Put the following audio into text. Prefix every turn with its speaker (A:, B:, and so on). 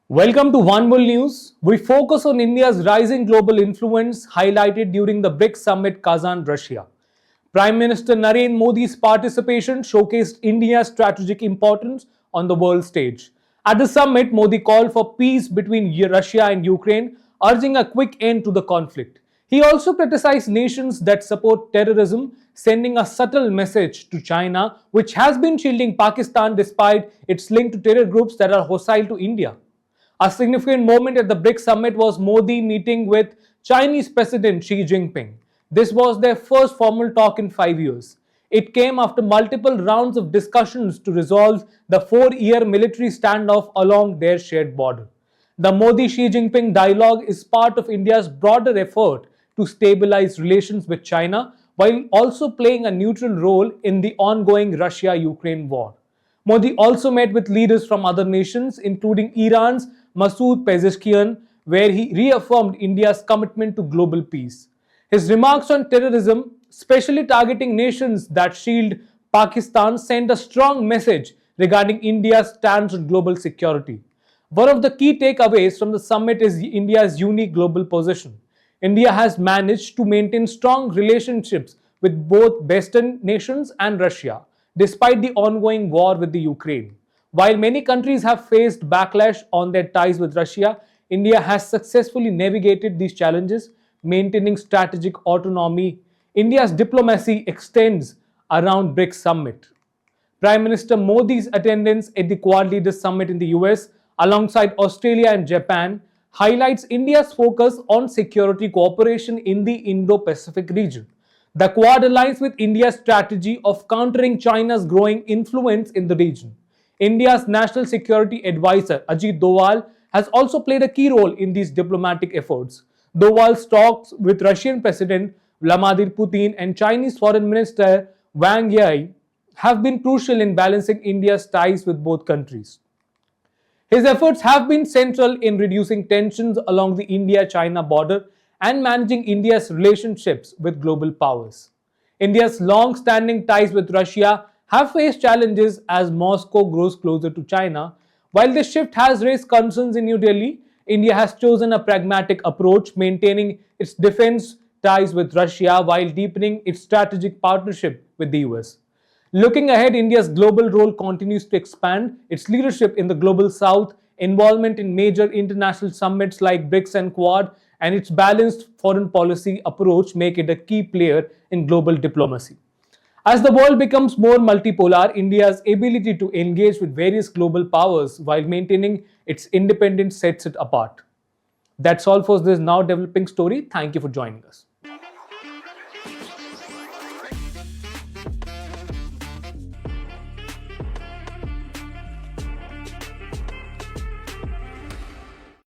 A: Welcome to One World News. We focus on India's rising global influence highlighted during the BRICS Summit Kazan, Russia. Prime Minister Narendra Modi's participation showcased India's strategic importance on the world stage. At the summit, Modi called for peace between Russia and Ukraine, urging a quick end to the conflict. He also criticized nations that support terrorism, sending a subtle message to China, which has been shielding Pakistan despite its link to terror groups that are hostile to India. A significant moment at the BRICS summit was Modi meeting with Chinese President Xi Jinping. This was their first formal talk in 5 years. It came after multiple rounds of discussions to resolve the 4-year military standoff along their shared border. The Modi-Xi Jinping dialogue is part of India's broader effort to stabilize relations with China while also playing a neutral role in the ongoing Russia-Ukraine war. Modi also met with leaders from other nations, including Iran's Masoud Pezeshkian, where he reaffirmed India's commitment to global peace. His remarks on terrorism, especially targeting nations that shield Pakistan, sent a strong message regarding India's stance on global security. One of the key takeaways from the summit is India's unique global position. India has managed to maintain strong relationships with both Western nations and Russia, despite the ongoing war with the Ukraine. While many countries have faced backlash on their ties with Russia, India has successfully navigated these challenges, maintaining strategic autonomy. India's diplomacy extends around BRICS summit. Prime Minister Modi's attendance at the Quad Leaders Summit in the US, alongside Australia and Japan, highlights India's focus on security cooperation in the Indo-Pacific region. The Quad aligns with India's strategy of countering China's growing influence in the region. India's National Security Advisor, Ajit Doval, has also played a key role in these diplomatic efforts. Doval's talks with Russian President Vladimir Putin and Chinese Foreign Minister Wang Yi have been crucial in balancing India's ties with both countries. His efforts have been central in reducing tensions along the India-China border and managing India's relationships with global powers. India's long-standing ties with Russia have faced challenges as Moscow grows closer to China. While this shift has raised concerns in New Delhi, India has chosen a pragmatic approach, maintaining its defense ties with Russia while deepening its strategic partnership with the US. Looking ahead, India's global role continues to expand. Its leadership in the global south, involvement in major international summits like BRICS and Quad, and its balanced foreign policy approach make it a key player in global diplomacy. As the world becomes more multipolar, India's ability to engage with various global powers while maintaining its independence sets it apart. That's all for this now developing story. Thank you for joining us.